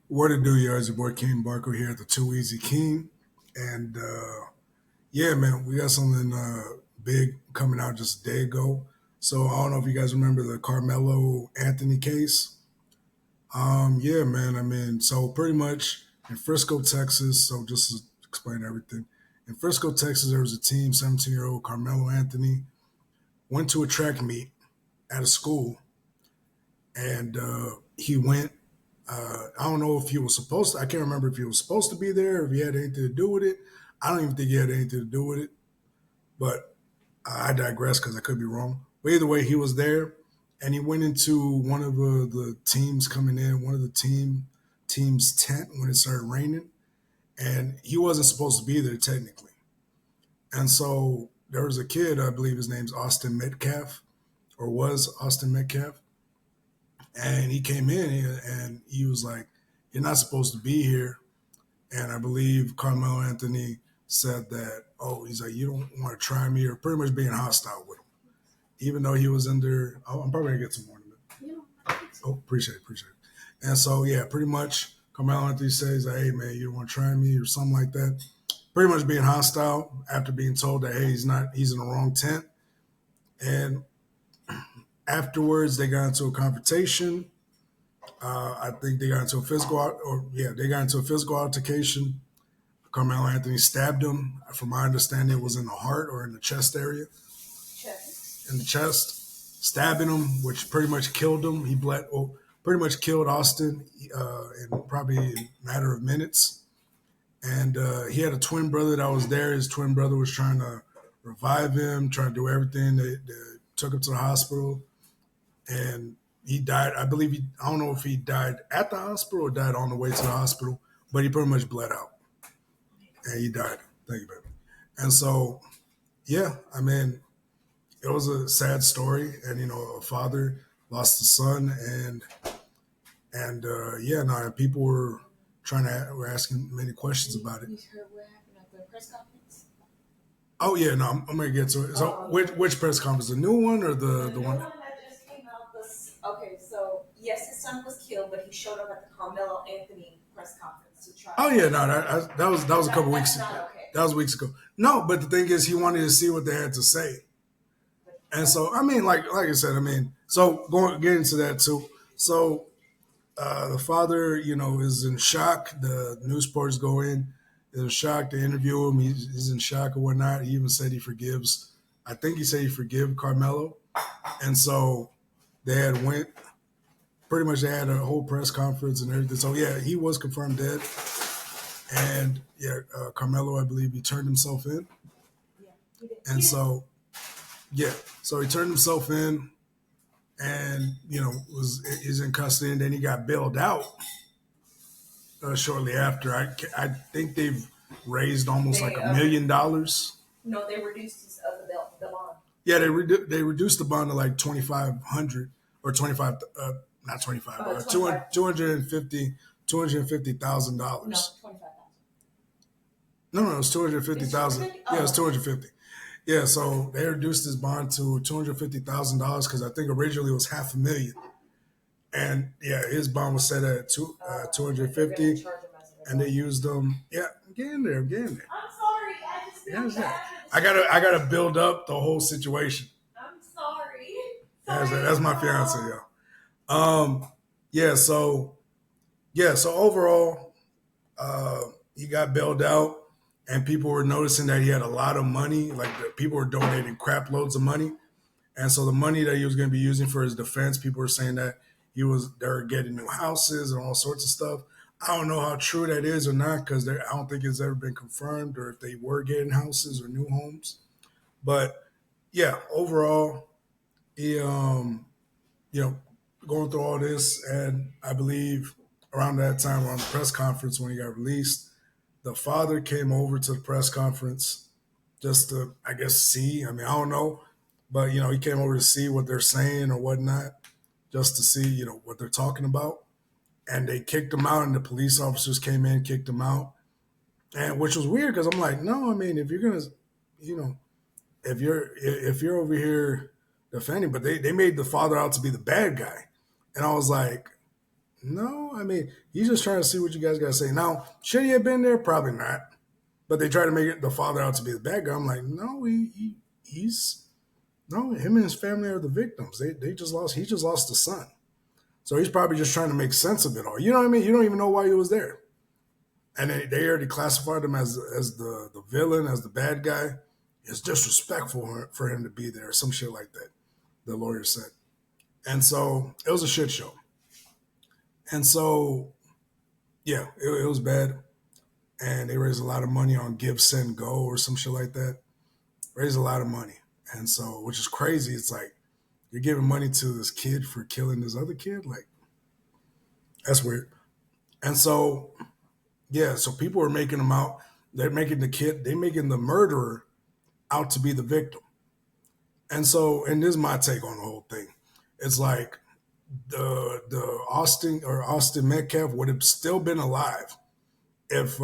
What it do, y'all? It's your boy King Barco here at the Too Easy King. And yeah, man, we got something big coming out just a day ago. So I don't know if you guys remember the Karmelo Anthony case. Yeah, man. I mean, so pretty much in Frisco, Texas. So just to explain everything, in Frisco, Texas, there was a team, 17-year-old Karmelo Anthony went to a track meet at a school, and he went. I don't know if he was supposed to. I can't remember if he was supposed to be there, or if he had anything to do with it. I don't even think he had anything to do with it. But I digress because I could be wrong. But either way, he was there, and he went into one of the teams coming in, one of the team's tent when it started raining, and he wasn't supposed to be there technically. And so there was a kid, I believe his name's Austin Metcalf, or was Austin Metcalf, and he came in and he was like, "You're not supposed to be here." And I believe Carmelo Anthony said that, oh, he's like, "You don't want to try me," or pretty much being hostile with him, even though he was under. Oh, I'm probably gonna get some more in a minute. Oh, appreciate it. And so yeah, pretty much Carmelo Anthony says, "Hey man, you don't want to try me," or something like that. Pretty much being hostile after being told that, hey, he's in the wrong tent. And afterwards, they got into a confrontation. I think they got into a they got into a physical altercation. Carmelo Anthony stabbed him. From my understanding, it was in the heart or in the chest area. In the chest, stabbing him, which pretty much killed him. He bled, pretty much killed Austin in probably a matter of minutes. And he had a twin brother that was there. His twin brother was trying to revive him, trying to do everything. They took him to the hospital, and he died. I don't know if he died at the hospital or died on the way to the hospital, but he pretty much bled out, and he died. Thank you, baby. And so, yeah, I mean, it was a sad story, and a father lost a son, and yeah, no, people were asking many questions about it. You heard what happened at the press conference? Oh yeah, no, I'm gonna get to it. So, which press conference, the new one or the one? One that just came out this. Okay, so yes, his son was killed, but he showed up at the Carmelo Anthony press conference to try. Oh yeah, no, that was a couple weeks ago. Not okay. That was weeks ago. No, but the thing is, he wanted to see what they had to say, and so I mean, like I said, I mean, so going get into that too. So the father, is in shock. The news reporters go is in shock. They interview him. He's in shock or whatnot. He even said he forgives. I think he said he forgive Carmelo, and so they had went. Pretty much, they had a whole press conference and everything. So yeah, he was confirmed dead, and yeah, Carmelo, I believe, he turned himself in, and so yeah, so he turned himself in, and is in custody, and then he got bailed out shortly after. I think they've raised almost like $1 million. No, they reduced the bond. Yeah, they reduced the bond to like 2,500 or 25, not 25, 250,000 No, dollars. 25,000. No, it was 250,000. Yeah, it was 250. Yeah, so they reduced his bond to $250,000 because I think originally it was 500,000, and yeah, his bond was set at 250, and they used them. Yeah, I'm getting there. I'm getting there. I'm sorry, I just feel bad. I gotta build up the whole situation. I'm sorry. That's my fiance, yo. Yeah, so overall, he got bailed out, and people were noticing that he had a lot of money. Like people were donating crap loads of money, and so the money that he was going to be using for his defense, people were saying that they're getting new houses and all sorts of stuff. I don't know how true that is or not because I don't think it's ever been confirmed or if they were getting houses or new homes. But yeah, overall, he going through all this, and I believe around that time, around the press conference when he got released, the father came over to the press conference just to, I guess, see. I mean, I don't know, but he came over to see what they're saying or whatnot, just to see, what they're talking about. And they kicked him out, and the police officers came in, kicked him out, and which was weird because I'm like, no, I mean, if you're gonna, you know, if you're over here defending, but they made the father out to be the bad guy, and I was like, No, I mean, he's just trying to see what you guys got to say. Now, should he have been there? Probably not. But they try to make it the father out to be the bad guy. I'm like, no, he's no, him and his family are the victims. They just lost. He just lost a son. So he's probably just trying to make sense of it all. You know what I mean? You don't even know why he was there. And they already classified him as the villain, as the bad guy. It's disrespectful for him to be there, some shit like that. The lawyer said, and so it was a shit show. And so yeah, it was bad. And they raised a lot of money on Give Send Go or some shit like that. Raised a lot of money, and so which is crazy. It's like you're giving money to this kid for killing this other kid. Like that's weird. And so yeah, so people are making them out. They're making the kid. They're making the murderer out to be the victim. And so, and this is my take on the whole thing. It's like the Austin Metcalf would have still been alive if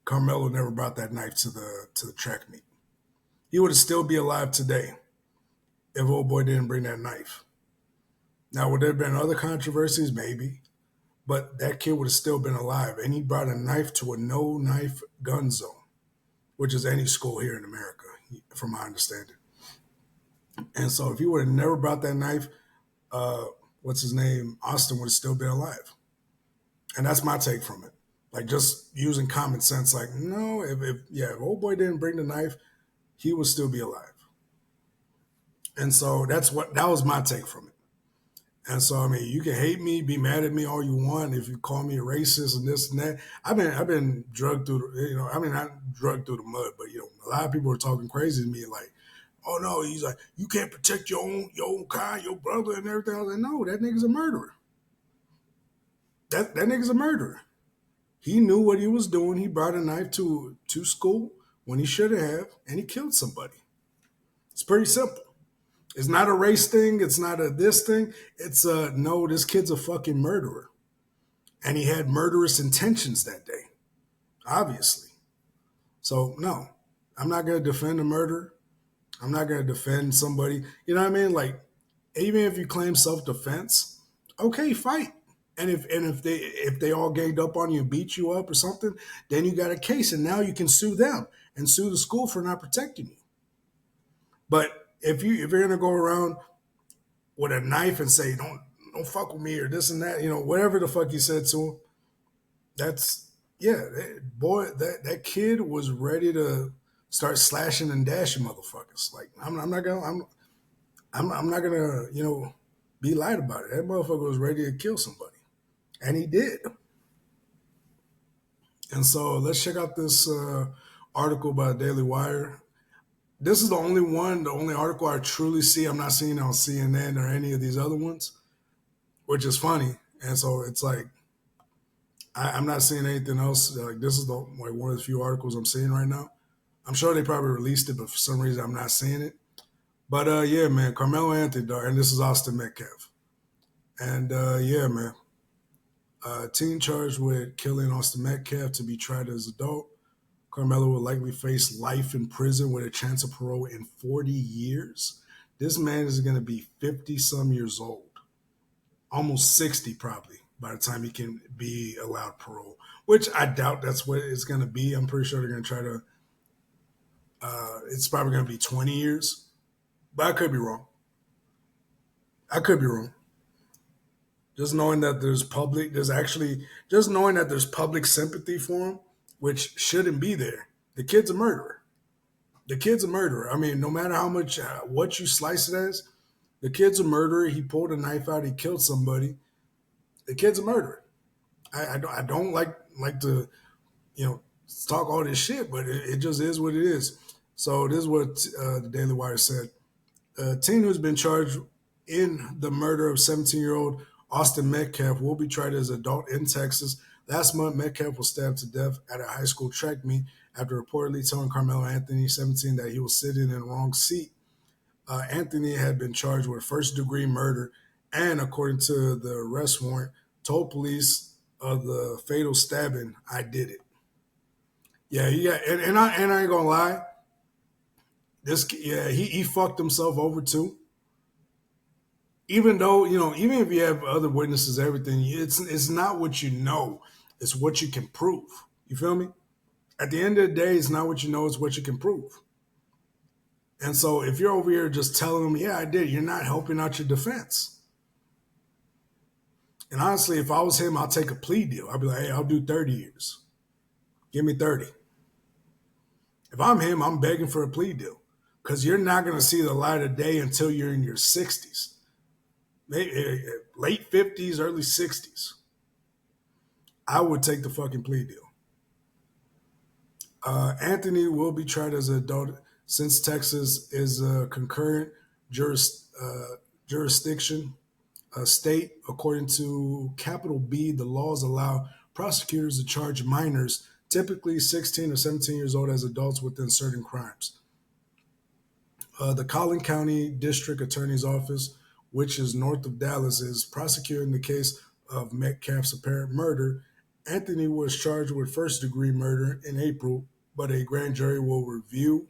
Carmelo never brought that knife to the track meet. He would have still be alive today if old boy didn't bring that knife. Now, would there have been other controversies? Maybe. But that kid would have still been alive. And he brought a knife to a no knife gun zone, which is any school here in America, from my understanding. And so if he would have never brought that knife, uh, what's his name? Austin would have still been alive. And that's my take from it. Like just using common sense, like, no, if old boy didn't bring the knife, he would still be alive. And so that was my take from it. And so I mean, you can hate me, be mad at me all you want if you call me a racist and this and that. I've been drugged through I mean not drugged through the mud, but a lot of people are talking crazy to me like, oh no, he's like, you can't protect your own kind, your brother and everything. I was like, no, that nigga's a murderer. That nigga's a murderer. He knew what he was doing. He brought a knife to school when he shouldn't have, and he killed somebody. It's pretty simple. It's not a race thing. It's not a this thing. It's a no. This kid's a fucking murderer, and he had murderous intentions that day, obviously. So no, I'm not gonna defend a murderer. I'm not gonna defend somebody. You know what I mean? Like, even if you claim self defense, okay, fight. And if they all ganged up on you and beat you up or something, then you got a case, and now you can sue them and sue the school for not protecting you. But if you're gonna go around with a knife and say don't fuck with me or this and that, whatever the fuck you said to him, that's yeah, boy, that kid was ready to start slashing and dashing motherfuckers. Like I'm not gonna be lied about it. That motherfucker was ready to kill somebody, and he did. And so let's check out this article by Daily Wire. This is the only article I truly see. I'm not seeing it on CNN or any of these other ones, which is funny. And so it's like I'm not seeing anything else. Like this is one of the few articles I'm seeing right now. I'm sure they probably released it, but for some reason I'm not seeing it. But yeah, man, Carmelo Anthony, and this is Austin Metcalf, and yeah, man, teen charged with killing Austin Metcalf to be tried as adult. Carmelo will likely face life in prison with a chance of parole in 40 years. This man is going to be 50 some years old, almost 60 probably by the time he can be allowed parole, which I doubt that's what it's going to be. I'm pretty sure they're going to try to, it's probably going to be 20 years, but I could be wrong. I could be wrong. Just knowing that just knowing that there's public sympathy for him, which shouldn't be there. The kid's a murderer. The kid's a murderer. I mean, no matter how much what you slice it as, the kid's a murderer. He pulled a knife out. He killed somebody. The kid's a murderer. I don't like to you know talk all this shit, but it just is what it is. So this is what the Daily Wire said. A teen who's been charged in the murder of 17-year-old Austin Metcalf will be tried as an adult in Texas. Last month, Metcalf was stabbed to death at a high school track meet after reportedly telling Karmelo Anthony, 17, that he was sitting in the wrong seat. Anthony had been charged with first-degree murder and, according to the arrest warrant, told police of the fatal stabbing, "I did it." Yeah, yeah, and I ain't gonna lie, he fucked himself over too. Even though, even if you have other witnesses, everything, it's not what you know, it's what you can prove. You feel me? At the end of the day, it's not what you know, it's what you can prove. And so if you're over here just telling them, yeah, I did, you're not helping out your defense. And honestly, if I was him, I'll take a plea deal. I'll be like, hey, I'll do 30 years. Give me 30. If I'm him, I'm begging for a plea deal because you're not going to see the light of day until you're in your 60s, maybe late 50s, early 60s. I would take the fucking plea deal. Anthony will be tried as an adult since Texas is a concurrent jurisdiction state. According to Capital B, the laws allow prosecutors to charge minors, typically 16 or 17 years old, as adults within certain crimes. The Collin County District Attorney's Office, which is north of Dallas, is prosecuting the case of Metcalf's apparent murder. Anthony was charged with first degree murder in April, but a grand jury will review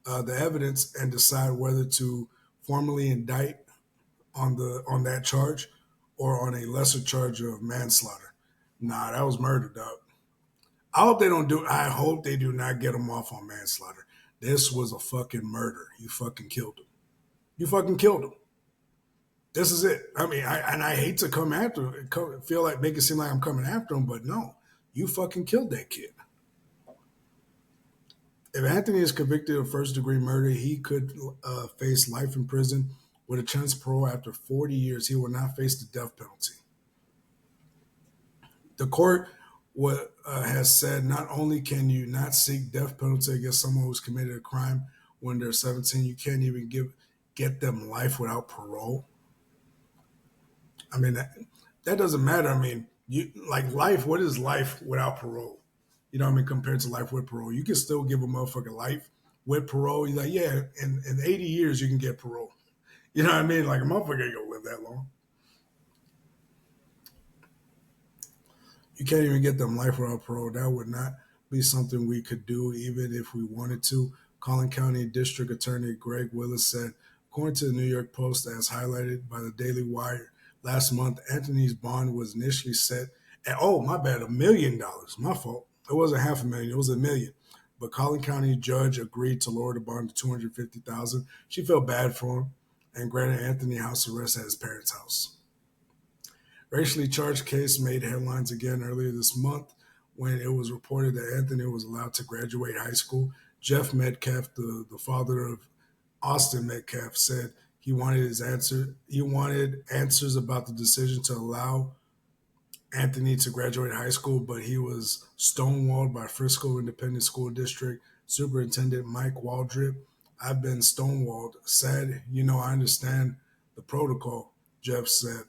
the evidence and decide whether to formally indict on that charge or on a lesser charge of manslaughter. Nah, that was murder, dog. I hope they do not get him off on manslaughter. This was a fucking murder. You fucking killed him. You fucking killed him. This is it. I mean, I hate to come after him, feel like make it seem like I'm coming after him, but no, you fucking killed that kid. If Anthony is convicted of first degree murder, he could face life in prison with a chance of parole after 40 years. He will not face the death penalty. The court has said not only can you not seek death penalty against someone who's committed a crime when they're 17, you can't even get them life without parole. I mean, that doesn't matter. I mean, you like life. What is life without parole? You know what I mean? Compared to life with parole, you can still give a motherfucker life with parole. You're like, yeah, in 80 years you can get parole. You know what I mean? Like a motherfucker ain't gonna live that long. You can't even get them life without parole. That would not be something we could do even if we wanted to. Collin County District Attorney Greg Willis said, according to the New York Post, as highlighted by the Daily Wire last month, Anthony's bond was initially set at, oh, my bad, $1 million. My fault. It wasn't half a million, it was $1 million. But Collin County judge agreed to lower the bond to 250,000. She felt bad for him and granted Anthony house arrest at his parents' house. Racially charged case made headlines again earlier this month when it was reported that Anthony was allowed to graduate high school. Jeff Metcalf, the father of Austin Metcalf, said he wanted answers about the decision to allow Anthony to graduate high school, but he was stonewalled by Frisco Independent School District Superintendent Mike Waldrip. I've been stonewalled. Sad, I understand the protocol, Jeff said.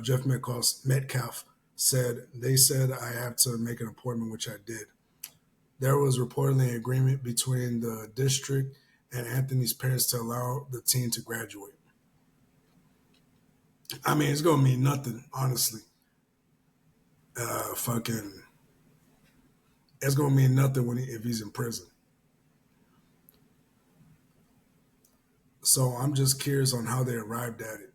Jeff Metcalf said, they said I have to make an appointment, which I did. There was reportedly an agreement between the district and Anthony's parents to allow the teen to graduate. I mean, it's going to mean nothing, honestly. Fucking, it's going to mean nothing if he's in prison. So I'm just curious on how they arrived at it.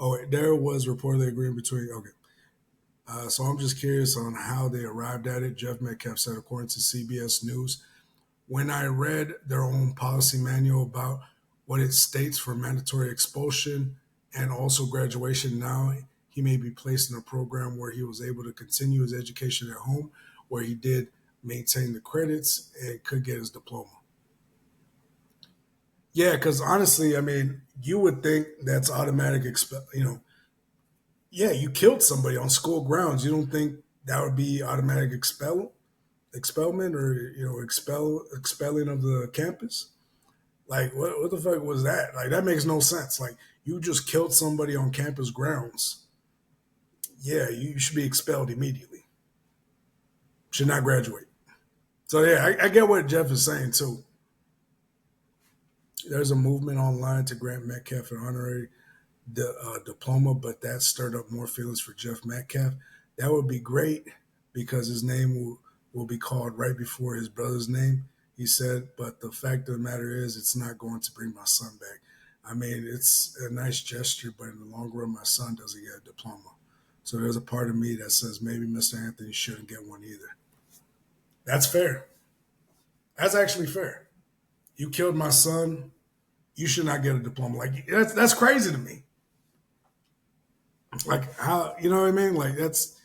Oh, there was reportedly agreement between, okay. So I'm just curious on how they arrived at it. Jeff Metcalf said, according to CBS News, when I read their own policy manual about what it states for mandatory expulsion and also graduation, now he may be placed in a program where he was able to continue his education at home, where he did maintain the credits and could get his diploma. Yeah, because honestly, I mean, you would think that's automatic expel. Yeah, you killed somebody on school grounds. You don't think that would be automatic expelment or expelling of the campus? Like what the fuck was that? Like that makes no sense. Like you just killed somebody on campus grounds. Yeah, you should be expelled immediately. Should not graduate. So yeah, I get what Jeff is saying too. There's a movement online to grant Metcalf an honorary diploma, but that stirred up more feelings for Jeff Metcalf. That would be great because his name will be called right before his brother's name. He said, but the fact of the matter is, it's not going to bring my son back. I mean, it's a nice gesture, but in the long run, my son doesn't get a diploma. So there's a part of me that says maybe Mr. Anthony shouldn't get one either. That's fair. That's actually fair. You killed my son. You should not get a diploma. Like that's crazy to me. Like how you know what I mean? Like that's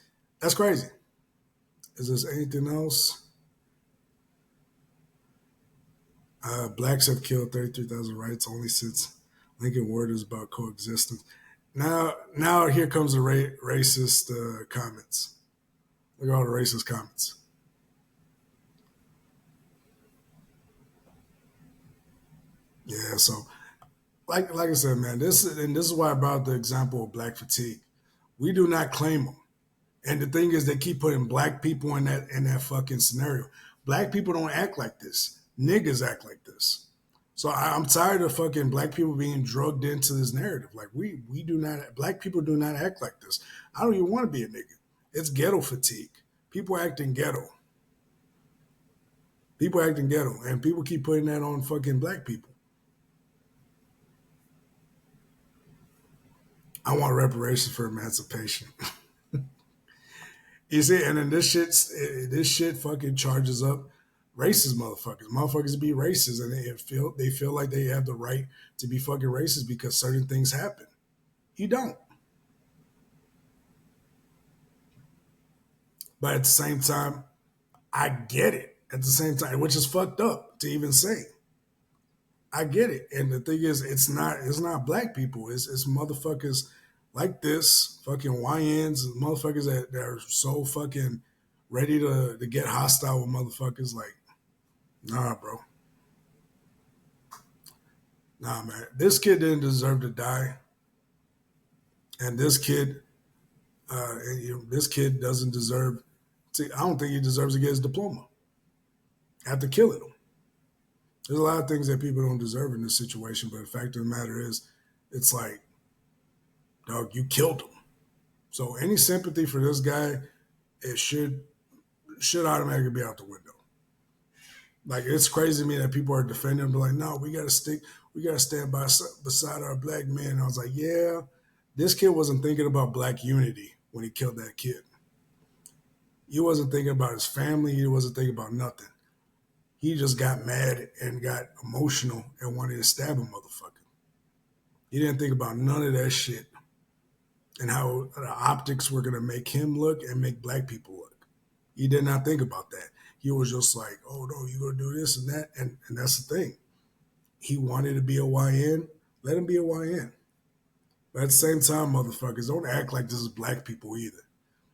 crazy. Is there anything else? Blacks have killed 33,000 whites only since Lincoln word is about coexistence. Now here comes the racist comments. Look at all the racist comments. Yeah, so like I said, man, this is why I brought the example of black fatigue. We do not claim them. And the thing is, they keep putting black people in that fucking scenario. Black people don't act like this. Niggas act like this. So I'm tired of fucking black people being drugged into this narrative. Like we do not black people do not act like this. I don't even want to be a nigga. It's ghetto fatigue. People acting ghetto. People acting ghetto, and people keep putting that on fucking black people. I want reparations for emancipation. You see, and then this shit fucking charges up racist motherfuckers. Motherfuckers be racist, and they feel like they have the right to be fucking racist because certain things happen. You don't. But at the same time, I get it. At the same time, which is fucked up to even say. I get it. And the thing is, it's not black people. It's motherfuckers like this, fucking YNs, motherfuckers that are so fucking ready to get hostile with motherfuckers. Like, nah, bro. Nah, man. This kid didn't deserve to die. And this kid doesn't deserve I don't think he deserves to get his diploma after killing him. There's a lot of things that people don't deserve in this situation, but the fact of the matter is, it's like, dog, you killed him. So any sympathy for this guy, it should automatically be out the window. Like it's crazy to me that people are defending him, but like, no, we gotta stand beside our black man. And I was like, yeah, this kid wasn't thinking about black unity when he killed that kid. He wasn't thinking about his family. He wasn't thinking about nothing. He just got mad and got emotional and wanted to stab a motherfucker. He didn't think about none of that shit and how the optics were gonna make him look and make black people look. He did not think about that. He was just like, oh no, you're gonna do this and that. And that's the thing. He wanted to be a YN, let him be a YN. But at the same time, motherfuckers, don't act like this is black people either.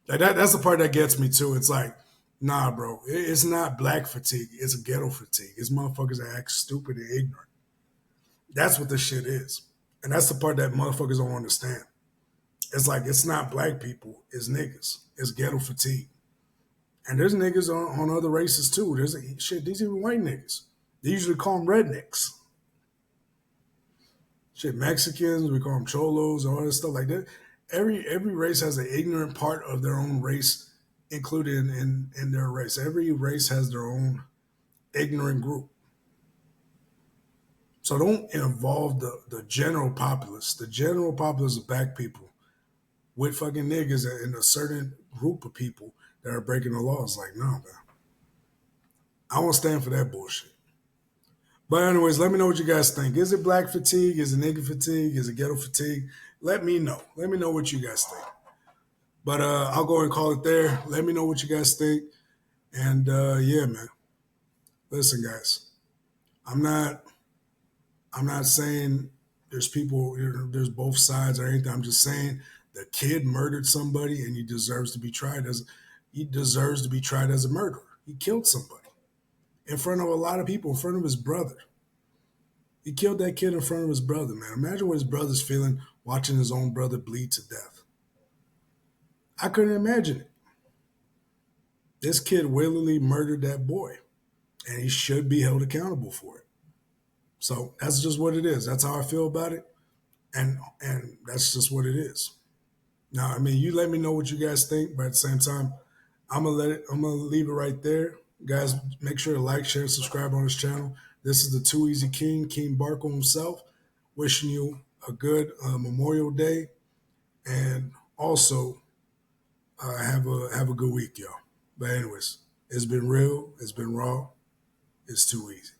Like that's the part that gets me too. It's like, nah, bro, it's not black fatigue. It's ghetto fatigue. It's motherfuckers that act stupid and ignorant. That's what this shit is. And that's the part that motherfuckers don't understand. It's like, it's not black people. It's niggas. It's ghetto fatigue. And there's niggas on other races too. There's shit, these even white niggas. They usually call them rednecks. Shit, Mexicans, we call them cholos, all that stuff like that. Every race has an ignorant part of their own race included in their race. Every race has their own ignorant group. So don't involve the general populace. The general populace of black people with fucking niggas in a certain group of people that are breaking the laws. Like, no, man. I won't stand for that bullshit. But anyways, let me know what you guys think. Is it black fatigue? Is it nigga fatigue? Is it ghetto fatigue? Let me know. Let me know what you guys think. But I'll go and call it there. Let me know what you guys think. And yeah, man. Listen, guys. I'm not saying there's people, there's both sides or anything. I'm just saying the kid murdered somebody and he deserves to be tried as a murderer. He killed somebody in front of a lot of people, in front of his brother. He killed that kid in front of his brother, man. Imagine what his brother's feeling watching his own brother bleed to death. I couldn't imagine it. This kid willingly murdered that boy, and he should be held accountable for it. So that's just what it is. That's how I feel about it, and that's just what it is. Now, I mean, you let me know what you guys think, but at the same time, I'm gonna leave it right there. Guys, make sure to like, share, subscribe on this channel. This is the Too Easy King, King Barco himself. wishing you a good Memorial Day, and also have a good week, y'all. But anyways, it's been real. It's been raw. It's too easy.